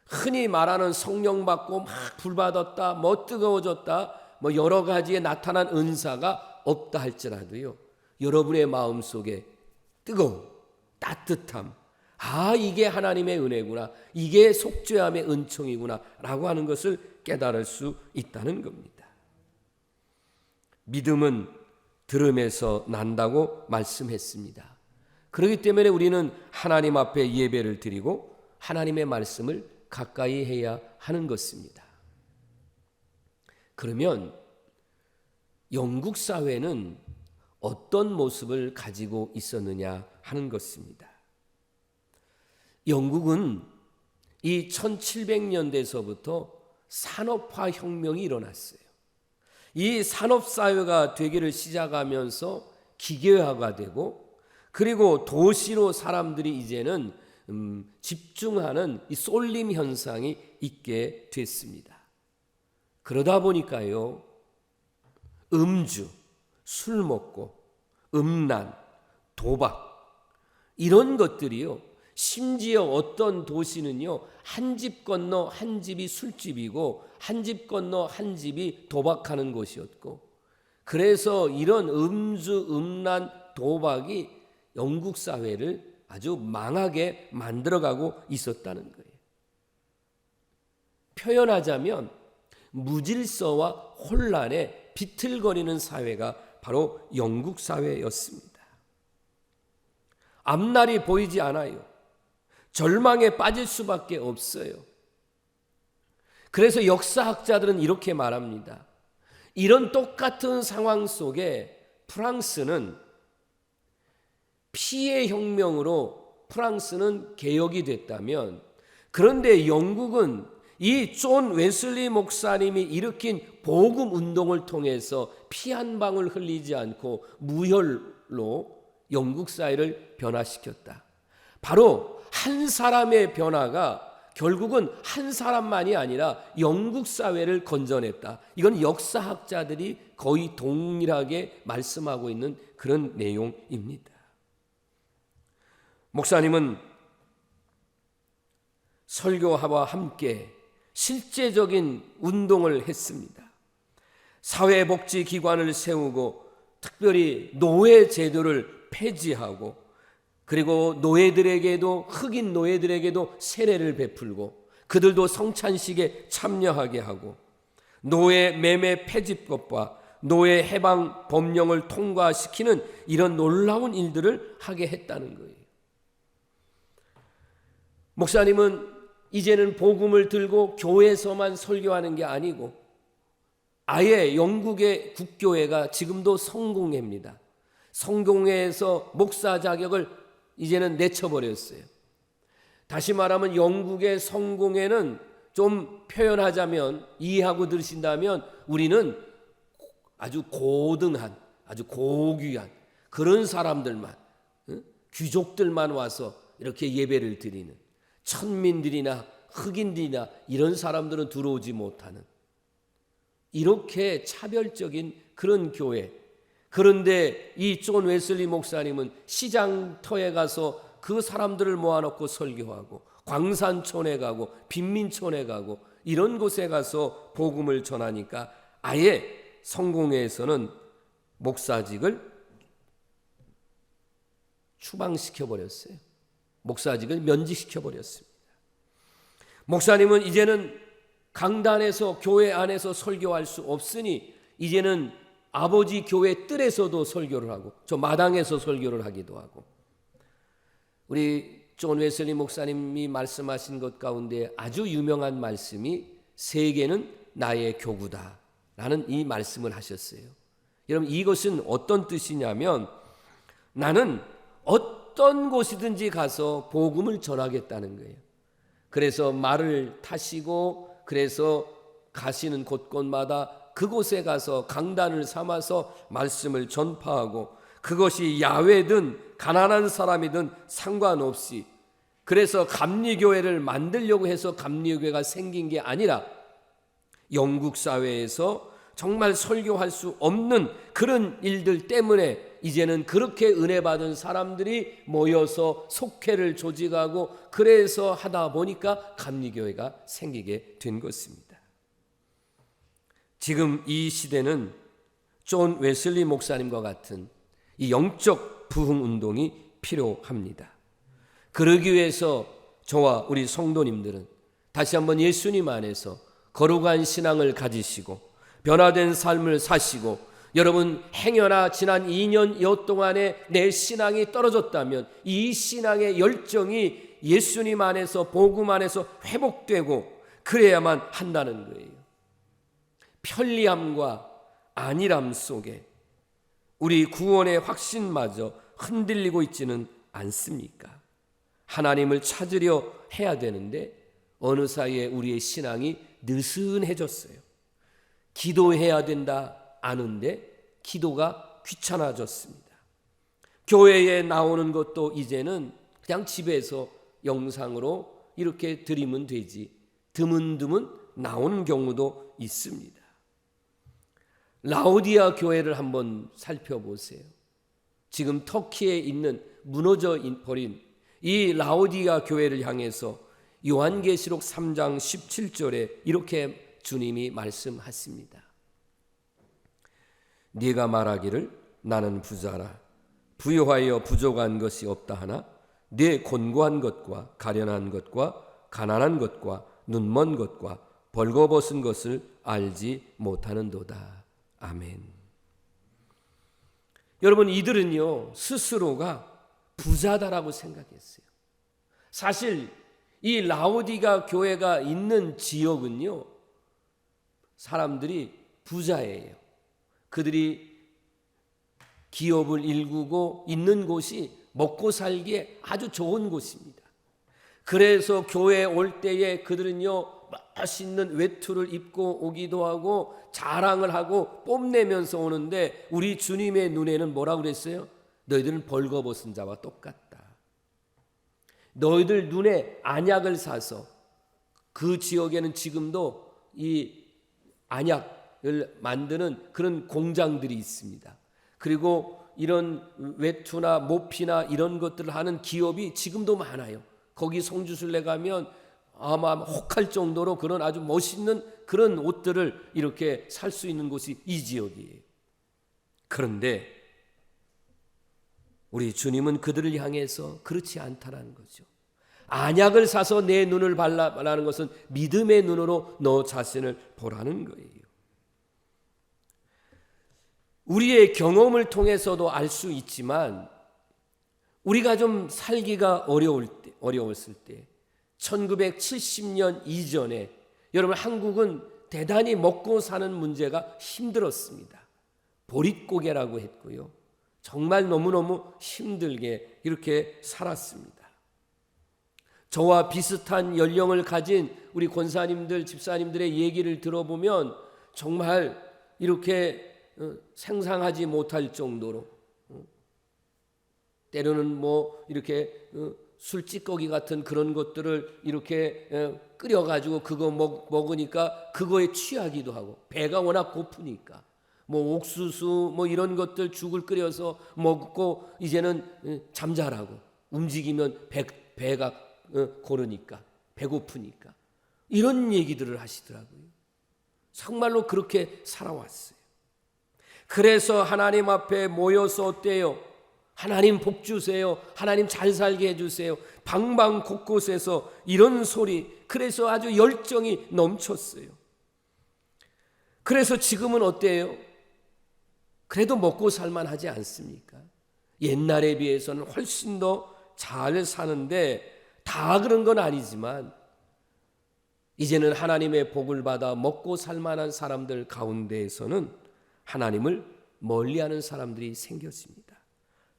흔히 말하는 성령 받고 막 불받았다, 뭐 뜨거워졌다, 뭐 여러 가지에 나타난 은사가 없다 할지라도요, 여러분의 마음속에 뜨거움, 따뜻함, 이게 하나님의 은혜구나, 이게 속죄함의 은총이구나 라고 하는 것을 깨달을 수 있다는 겁니다. 믿음은 들음에서 난다고 말씀했습니다. 그렇기 때문에 우리는 하나님 앞에 예배를 드리고 하나님의 말씀을 가까이 해야 하는 것입니다. 그러면 영국 사회는 어떤 모습을 가지고 있었느냐 하는 것입니다. 영국은 이 1700년대서부터 산업화 혁명이 일어났어요. 이 산업사회가 되기를 시작하면서 기계화가 되고, 그리고 도시로 사람들이 이제는 집중하는 이 쏠림 현상이 있게 됐습니다. 그러다 보니까요, 음주, 술 먹고, 음란, 도박 이런 것들이요, 심지어 어떤 도시는요, 한 집 건너 한 집이 술집이고 한 집 건너 한 집이 도박하는 곳이었고, 그래서 이런 음주, 음란, 도박이 영국 사회를 아주 망하게 만들어가고 있었다는 거예요. 표현하자면 무질서와 혼란에 비틀거리는 사회가 바로 영국 사회였습니다. 앞날이 보이지 않아요. 절망에 빠질 수밖에 없어요. 그래서 역사학자들은 이렇게 말합니다. 이런 똑같은 상황 속에 프랑스는 피해 혁명으로 프랑스는 개혁이 됐다면, 그런데 영국은 이 존 웨슬리 목사님이 일으킨 복음 운동을 통해서 피 한 방울 흘리지 않고 무혈로 영국 사회를 변화시켰다. 바로 한 사람의 변화가 결국은 한 사람만이 아니라 영국 사회를 건져냈다. 이건 역사학자들이 거의 동일하게 말씀하고 있는 그런 내용입니다. 목사님은 설교와 함께 실제적인 운동을 했습니다. 사회복지기관을 세우고 특별히 노예 제도를 폐지하고, 그리고 노예들에게도, 흑인 노예들에게도 세례를 베풀고 그들도 성찬식에 참여하게 하고, 노예 매매 폐지법과 노예 해방 법령을 통과시키는 이런 놀라운 일들을 하게 했다는 거예요. 목사님은 이제는 복음을 들고 교회에서만 설교하는 게 아니고 아예 영국의 국교회가 지금도 성공회입니다. 성공회에서 목사 자격을 이제는 내쳐버렸어요. 다시 말하면 영국의 성공회는 좀 표현하자면, 이해하고 들으신다면, 우리는 아주 고등한, 아주 고귀한 그런 사람들만, 귀족들만 와서 이렇게 예배를 드리는, 천민들이나 흑인들이나 이런 사람들은 들어오지 못하는, 이렇게 차별적인 그런 교회. 그런데 이 존 웨슬리 목사님은 시장터에 가서 그 사람들을 모아놓고 설교하고, 광산촌에 가고 빈민촌에 가고 이런 곳에 가서 복음을 전하니까 아예 성공회에서는 목사직을 추방시켜버렸어요. 목사직을 면직시켜버렸습니다. 목사님은 이제는 강단에서, 교회 안에서 설교할 수 없으니 이제는 아버지 교회 뜰에서도 설교를 하고 저 마당에서 설교를 하기도 하고, 우리 존 웨슬리 목사님이 말씀하신 것 가운데 아주 유명한 말씀이 세계는 나의 교구다 라는 이 말씀을 하셨어요. 여러분, 이것은 어떤 뜻이냐면, 나는 어떤 곳이든지 가서 복음을 전하겠다는 거예요. 그래서 말을 타시고 그래서 가시는 곳곳마다 그곳에 가서 강단을 삼아서 말씀을 전파하고, 그것이 야외든 가난한 사람이든 상관없이, 그래서 감리교회를 만들려고 해서 감리교회가 생긴 게 아니라 영국 사회에서 정말 설교할 수 없는 그런 일들 때문에 이제는 그렇게 은혜 받은 사람들이 모여서 속회를 조직하고 그래서 하다 보니까 감리교회가 생기게 된 것입니다. 지금 이 시대는 존 웨슬리 목사님과 같은 이 영적 부흥 운동이 필요합니다. 그러기 위해서 저와 우리 성도님들은 다시 한번 예수님 안에서 거룩한 신앙을 가지시고 변화된 삶을 사시고, 여러분 행여나 지난 2년여 동안에 내 신앙이 떨어졌다면 이 신앙의 열정이 예수님 안에서 복음 안에서 회복되고 그래야만 한다는 거예요. 편리함과 안일함 속에 우리 구원의 확신마저 흔들리고 있지는 않습니까? 하나님을 찾으려 해야 되는데 어느 사이에 우리의 신앙이 느슨해졌어요. 기도해야 된다 아는데 기도가 귀찮아졌습니다. 교회에 나오는 것도 이제는 그냥 집에서 영상으로 이렇게 드리면 되지 드문드문 나오는 경우도 있습니다. 라오디아 교회를 한번 살펴보세요. 지금 터키에 있는 무너져 버린 이 라오디아 교회를 향해서 요한계시록 3장 17절에 이렇게 주님이 말씀하십니다. 네가 말하기를 나는 부자라 부유하여 부족한 것이 없다 하나 네 곤고한 것과 가련한 것과 가난한 것과 눈먼 것과 벌거벗은 것을 알지 못하는도다. 아멘. 여러분, 이들은요 스스로가 부자다라고 생각했어요. 사실 이 라오디가 교회가 있는 지역은요 사람들이 부자예요. 그들이 기업을 일구고 있는 곳이 먹고 살기에 아주 좋은 곳입니다. 그래서 교회에 올 때에 그들은요 멋있는 외투를 입고 오기도 하고 자랑을 하고 뽐내면서 오는데 우리 주님의 눈에는 뭐라고 그랬어요? 너희들은 벌거벗은 자와 똑같다. 너희들 눈에 안약을 사서, 그 지역에는 지금도 이 안약을 만드는 그런 공장들이 있습니다. 그리고 이런 외투나 모피나 이런 것들을 하는 기업이 지금도 많아요. 거기 성주순례 가면 아마 혹할 정도로 그런 아주 멋있는 그런 옷들을 이렇게 살 수 있는 곳이 이 지역이에요. 그런데 우리 주님은 그들을 향해서 그렇지 않다라는 거죠. 안약을 사서 내 눈을 바라는 것은 믿음의 눈으로 너 자신을 보라는 거예요. 우리의 경험을 통해서도 알 수 있지만 우리가 좀 살기가 어려웠을 때 1970년 이전에 여러분 한국은 대단히 먹고 사는 문제가 힘들었습니다. 보릿고개라고 했고요. 정말 너무너무 힘들게 이렇게 살았습니다. 저와 비슷한 연령을 가진 우리 권사님들, 집사님들의 얘기를 들어보면 정말 이렇게 상상하지 못할 정도로 때로는 뭐 이렇게 술찌꺼기 같은 그런 것들을 이렇게 끓여가지고 그거 먹으니까 그거에 취하기도 하고 배가 워낙 고프니까 뭐 옥수수 뭐 이런 것들 죽을 끓여서 먹고 이제는 잠자라고 움직이면 배가 고르니까 배고프니까 이런 얘기들을 하시더라고요. 정말로 그렇게 살아왔어요. 그래서 하나님 앞에 모여서 어때요? 하나님 복 주세요. 하나님 잘 살게 해주세요. 방방 곳곳에서 이런 소리, 그래서 아주 열정이 넘쳤어요. 그래서 지금은 어때요? 그래도 먹고 살만하지 않습니까? 옛날에 비해서는 훨씬 더 잘 사는데 다 그런 건 아니지만 이제는 하나님의 복을 받아 먹고 살만한 사람들 가운데에서는 하나님을 멀리하는 사람들이 생겼습니다.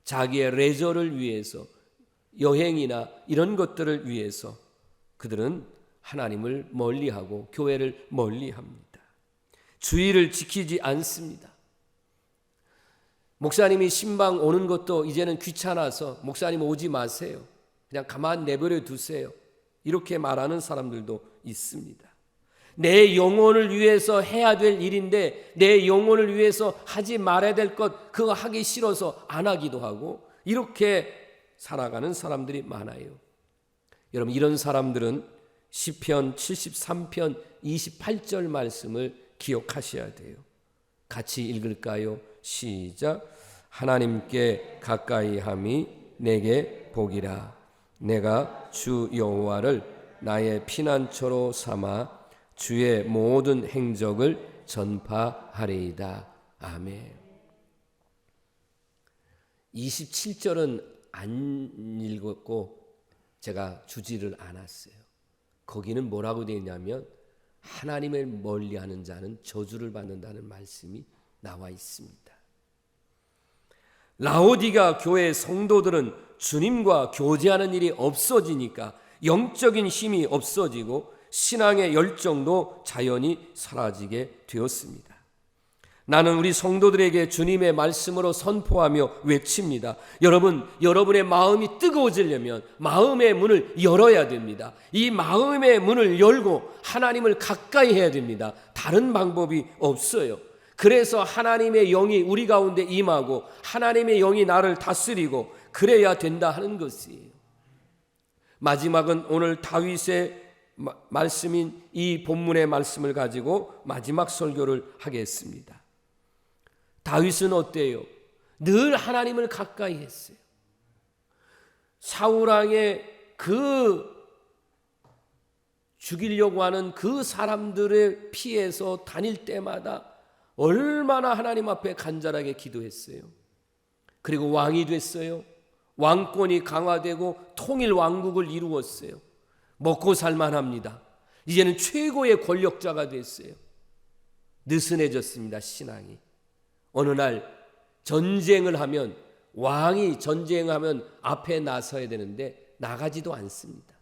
자기의 레저를 위해서 여행이나 이런 것들을 위해서 그들은 하나님을 멀리하고 교회를 멀리합니다. 주의를 지키지 않습니다. 목사님이 신방 오는 것도 이제는 귀찮아서 목사님 오지 마세요. 그냥 가만 내버려 두세요. 이렇게 말하는 사람들도 있습니다. 내 영혼을 위해서 해야 될 일인데 내 영혼을 위해서 하지 말아야 될 것 그거 하기 싫어서 안 하기도 하고 이렇게 살아가는 사람들이 많아요. 여러분 이런 사람들은 시편 73편 28절 말씀을 기억하셔야 돼요. 같이 읽을까요? 시작. 하나님께 가까이함이 내게 복이라. 내가 주 여호와를 나의 피난처로 삼아 주의 모든 행적을 전파하리이다. 아멘. 27절은 안 읽었고 제가 주지를 않았어요. 거기는 뭐라고 되어 있냐면 하나님을 멀리하는 자는 저주를 받는다는 말씀이 나와 있습니다. 라오디가 교회 성도들은 주님과 교제하는 일이 없어지니까 영적인 힘이 없어지고 신앙의 열정도 자연히 사라지게 되었습니다. 나는 우리 성도들에게 주님의 말씀으로 선포하며 외칩니다. 여러분, 여러분의 마음이 뜨거워지려면 마음의 문을 열어야 됩니다. 이 마음의 문을 열고 하나님을 가까이 해야 됩니다. 다른 방법이 없어요. 그래서 하나님의 영이 우리 가운데 임하고 하나님의 영이 나를 다스리고 그래야 된다 하는 것이에요. 마지막은 오늘 다윗의 말씀인 이 본문의 말씀을 가지고 마지막 설교를 하겠습니다. 다윗은 어때요? 늘 하나님을 가까이 했어요. 사울왕의 그 죽이려고 하는 그 사람들의 피해서 다닐 때마다 얼마나 하나님 앞에 간절하게 기도했어요. 그리고 왕이 됐어요. 왕권이 강화되고 통일 왕국을 이루었어요. 먹고 살만합니다. 이제는 최고의 권력자가 됐어요. 느슨해졌습니다. 신앙이. 어느 날 전쟁을 하면 왕이 전쟁하면 앞에 나서야 되는데 나가지도 않습니다.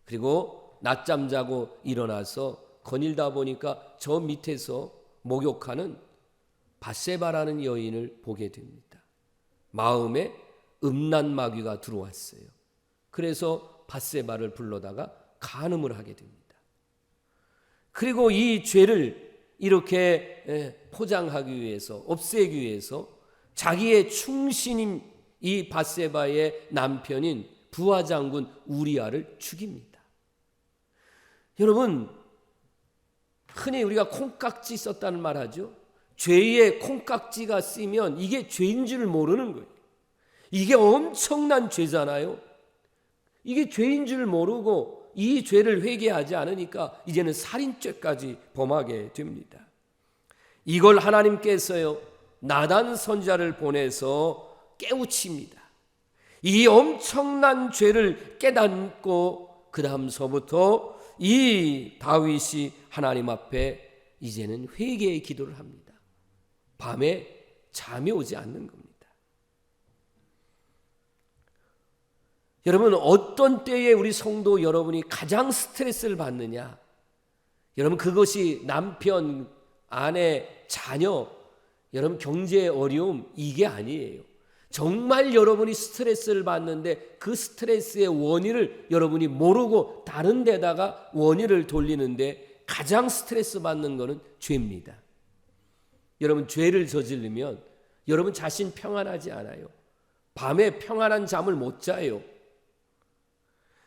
그리고 낮잠 자고 일어나서 거닐다 보니까 저 밑에서 목욕하는 밧세바라는 여인을 보게 됩니다. 마음에 음란 마귀가 들어왔어요. 그래서 밧세바를 불러다가 간음을 하게 됩니다. 그리고 이 죄를 이렇게 포장하기 위해서 없애기 위해서 자기의 충신인 이 밧세바의 남편인 부하장군 우리아를 죽입니다. 여러분 흔히 우리가 콩깍지 썼다는 말 하죠. 죄의 콩깍지가 쓰면 이게 죄인 줄 모르는 거예요. 이게 엄청난 죄잖아요. 이게 죄인 줄 모르고 이 죄를 회개하지 않으니까 이제는 살인죄까지 범하게 됩니다. 이걸 하나님께서요 나단 선지자를 보내서 깨우칩니다. 이 엄청난 죄를 깨닫고 그 다음서부터 이 다윗이 하나님 앞에 이제는 회개의 기도를 합니다. 밤에 잠이 오지 않는 겁니다. 여러분 어떤 때에 우리 성도 여러분이 가장 스트레스를 받느냐? 여러분 그것이 남편, 아내, 자녀, 여러분 경제 어려움 이게 아니에요. 정말 여러분이 스트레스를 받는데 그 스트레스의 원인을 여러분이 모르고 다른 데다가 원인을 돌리는데 가장 스트레스 받는 것은 죄입니다. 여러분 죄를 저지르면 여러분 자신 평안하지 않아요. 밤에 평안한 잠을 못 자요.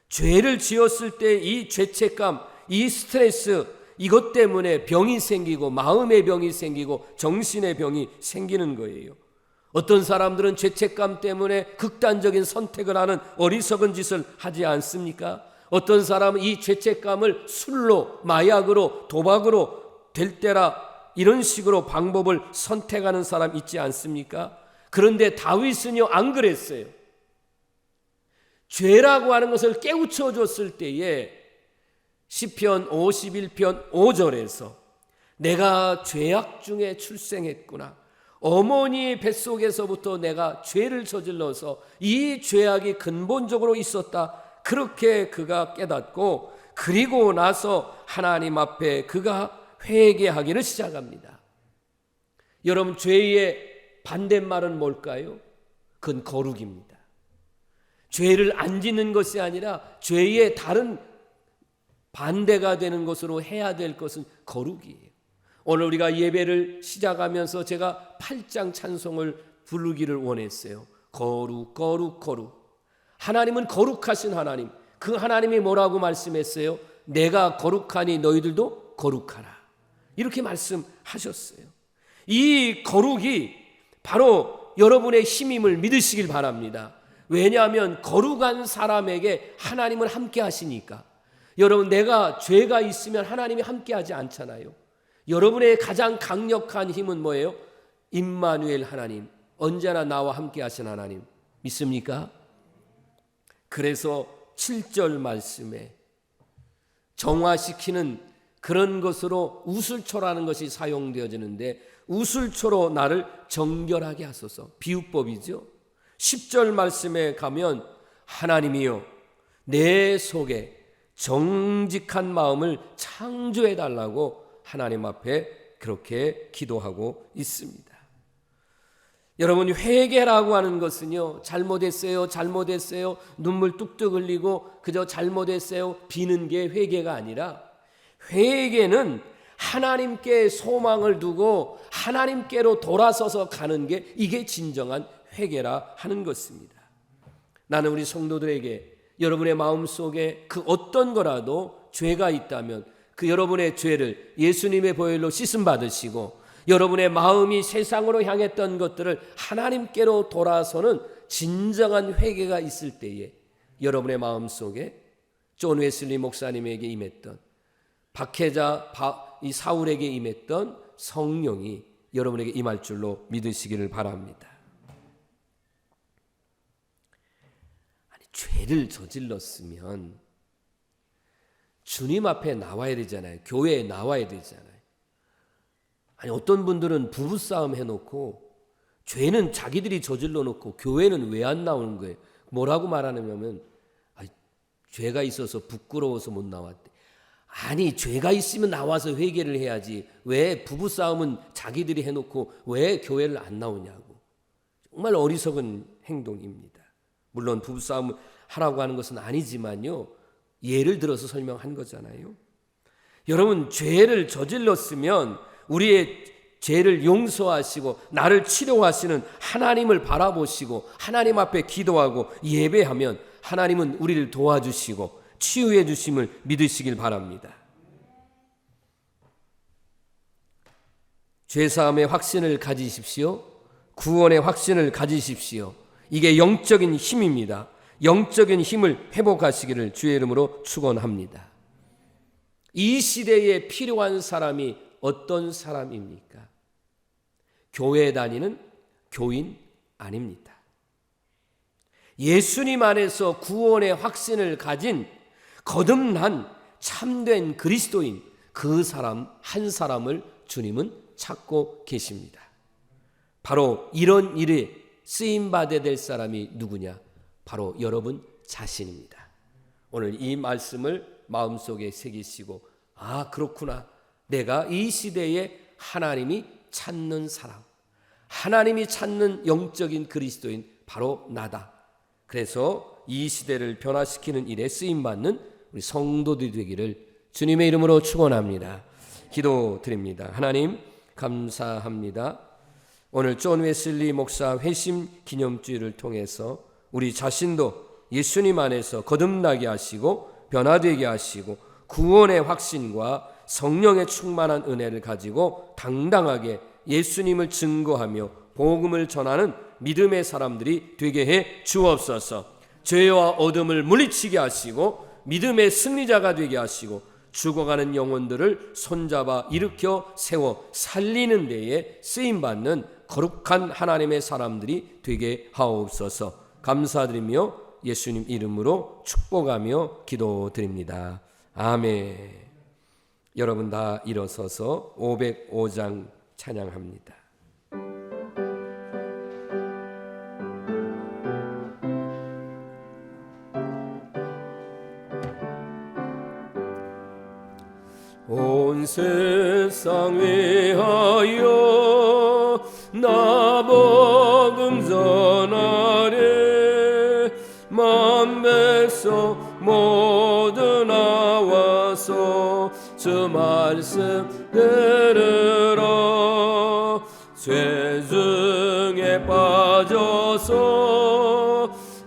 죄를 지었을 때 이 죄책감, 이 스트레스 이것 때문에 병이 생기고 마음의 병이 생기고 정신의 병이 생기는 거예요. 어떤 사람들은 죄책감 때문에 극단적인 선택을 하는 어리석은 짓을 하지 않습니까? 어떤 사람은 이 죄책감을 술로, 마약으로, 도박으로 될 때라 이런 식으로 방법을 선택하는 사람 있지 않습니까? 그런데 다윗은요 안 그랬어요. 죄라고 하는 것을 깨우쳐 줬을 때에 시편 51편 5절에서 내가 죄악 중에 출생했구나. 어머니 뱃속에서부터 내가 죄를 저질러서 이 죄악이 근본적으로 있었다. 그렇게 그가 깨닫고 그리고 나서 하나님 앞에 그가 회개하기를 시작합니다. 여러분, 죄의 반대말은 뭘까요? 그건 거룩입니다. 죄를 안 짓는 것이 아니라 죄의 다른 반대가 되는 것으로 해야 될 것은 거룩이에요. 오늘 우리가 예배를 시작하면서 제가 8장 찬송을 부르기를 원했어요. 거룩, 거룩, 거룩. 하나님은 거룩하신 하나님. 그 하나님이 뭐라고 말씀했어요? 내가 거룩하니 너희들도 거룩하라. 이렇게 말씀하셨어요. 이 거룩이 바로 여러분의 힘임을 믿으시길 바랍니다. 왜냐하면 거룩한 사람에게 하나님은 함께 하시니까. 여러분, 내가 죄가 있으면 하나님이 함께 하지 않잖아요. 여러분의 가장 강력한 힘은 뭐예요? 임마누엘 하나님, 언제나 나와 함께 하신 하나님. 믿습니까? 그래서 7절 말씀에 정화시키는 그런 것으로 우슬초라는 것이 사용되어지는데, 우슬초로 나를 정결하게 하소서. 비유법이죠. 10절 말씀에 가면 하나님이여 내 속에 정직한 마음을 창조해 달라고 하나님 앞에 그렇게 기도하고 있습니다. 여러분, 회개라고 하는 것은요, 잘못했어요, 잘못했어요, 눈물 뚝뚝 흘리고 그저 잘못했어요 비는 게 회개가 아니라, 회개는 하나님께 소망을 두고 하나님께로 돌아서서 가는 게 이게 진정한 회개라 하는 것입니다. 나는 우리 성도들에게 여러분의 마음속에 그 어떤 거라도 죄가 있다면 그 여러분의 죄를 예수님의 보혈로 씻음 받으시고, 여러분의 마음이 세상으로 향했던 것들을 하나님께로 돌아서는 진정한 회개가 있을 때에 여러분의 마음속에 존 웨슬리 목사님에게 임했던, 박해자 이 사울에게 임했던 성령이 여러분에게 임할 줄로 믿으시기를 바랍니다. 아니, 죄를 저질렀으면 주님 앞에 나와야 되잖아요. 교회에 나와야 되잖아요. 아니, 어떤 분들은 부부싸움 해놓고 죄는 자기들이 저질러 놓고 교회는 왜 안 나오는 거예요? 뭐라고 말하냐면, 죄가 있어서 부끄러워서 못 나왔대. 아니, 죄가 있으면 나와서 회개를 해야지. 왜 부부싸움은 자기들이 해놓고 왜 교회를 안 나오냐고. 정말 어리석은 행동입니다. 물론 부부싸움 하라고 하는 것은 아니지만요, 예를 들어서 설명한 거잖아요. 여러분, 죄를 저질렀으면 우리의 죄를 용서하시고 나를 치료하시는 하나님을 바라보시고 하나님 앞에 기도하고 예배하면 하나님은 우리를 도와주시고 치유해 주심을 믿으시길 바랍니다. 죄사함의 확신을 가지십시오. 구원의 확신을 가지십시오. 이게 영적인 힘입니다. 영적인 힘을 회복하시기를 주의 이름으로 축원합니다. 이 시대에 필요한 사람이 어떤 사람입니까? 교회 다니는 교인 아닙니다. 예수님 안에서 구원의 확신을 가진 거듭난 참된 그리스도인, 그 사람 한 사람을 주님은 찾고 계십니다. 바로 이런 일에 쓰임받아야 될 사람이 누구냐? 바로 여러분 자신입니다. 오늘 이 말씀을 마음속에 새기시고, 그렇구나, 내가 이 시대에 하나님이 찾는 사람, 하나님이 찾는 영적인 그리스도인 바로 나다. 그래서 이 시대를 변화시키는 일에 쓰임받는 우리 성도들이 되기를 주님의 이름으로 축원합니다. 기도드립니다. 하나님 감사합니다. 오늘 존 웨슬리 목사 회심 기념주일을 통해서 우리 자신도 예수님 안에서 거듭나게 하시고 변화되게 하시고 구원의 확신과 성령의 충만한 은혜를 가지고 당당하게 예수님을 증거하며 복음을 전하는 믿음의 사람들이 되게 해 주옵소서. 죄와 어둠을 물리치게 하시고 믿음의 승리자가 되게 하시고 죽어가는 영혼들을 손잡아 일으켜 세워 살리는 데에 쓰임받는 거룩한 하나님의 사람들이 되게 하옵소서. 감사드리며 예수님 이름으로 축복하며 기도드립니다. 아멘. 여러분 다 일어서서 505장 찬양합니다. 세상 위하여 나 복음 전하리. 만백성 모두 나와서 주 말씀 들으라. 죄 중에 빠져서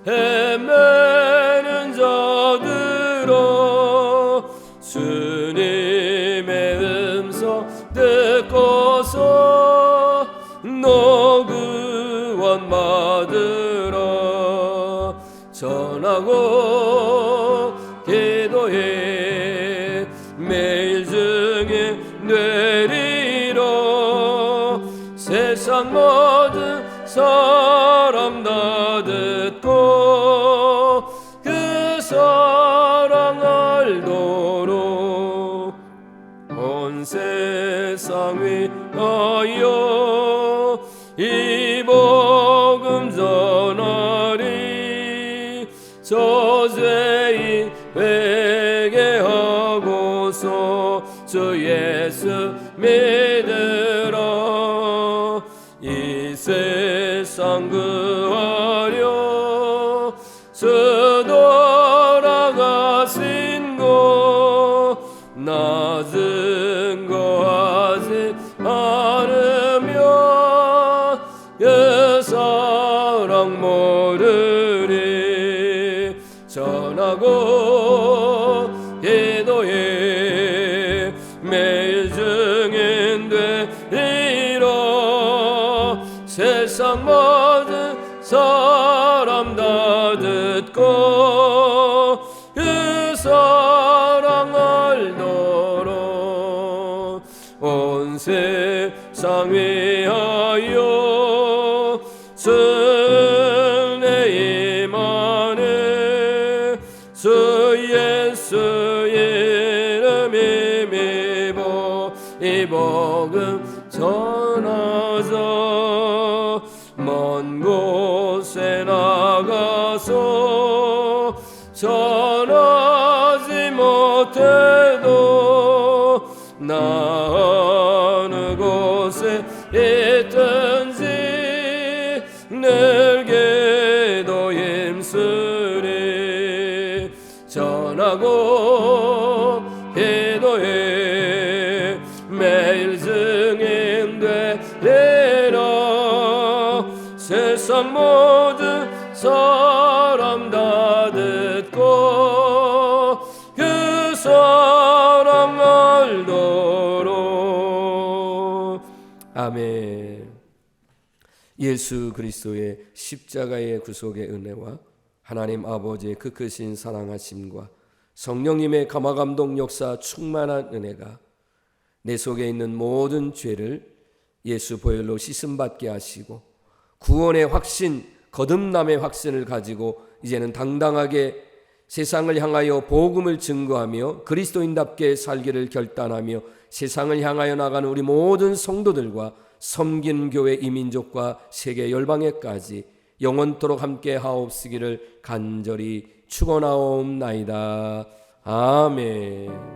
헤매는 자들아, 주님의 음성 듣고서 너 구원 받으라. 전하고 기도해 매일 중에 되리라. 세상 모든 사람 다 듣고 그 사랑 알도록 온 세상 위하여 이 복음 전하리. 저죄인 회개하고서 주 예수 믿으라. 이 세상 구하려 주 돌아가신 것 나 증거하지 않으면 그 사랑 모르리. 전하고 기도해 매일 증인 되리라. 세상 모든 사람 다 듣고 그 사랑 알도록 온 세상 위하여 승리 임하네. 주 예수 이름 힘입어 이 복음 전하자. 먼 곳에 나가서 전하지 못해도 나 어느 곳에 있든지 늘 기도 힘쓰리. 전하고 기도해 매일 증인 되리라. 세상 모든 사람 다 듣고 그 사랑 알도록. 아멘. 예수 그리스도의 십자가의 구속의 은혜와 하나님 아버지의 그 크신 사랑하심과 성령님의 감화감동 역사 충만한 은혜가 내 속에 있는 모든 죄를 예수 보혈로 씻음받게 하시고 구원의 확신, 거듭남의 확신을 가지고 이제는 당당하게 세상을 향하여 복음을 증거하며 그리스도인답게 살기를 결단하며 세상을 향하여 나가는 우리 모든 성도들과 섬긴 교회 이민족과 세계 열방에까지 영원토록 함께 하옵시기를 간절히 축원하옵나이다. 아멘.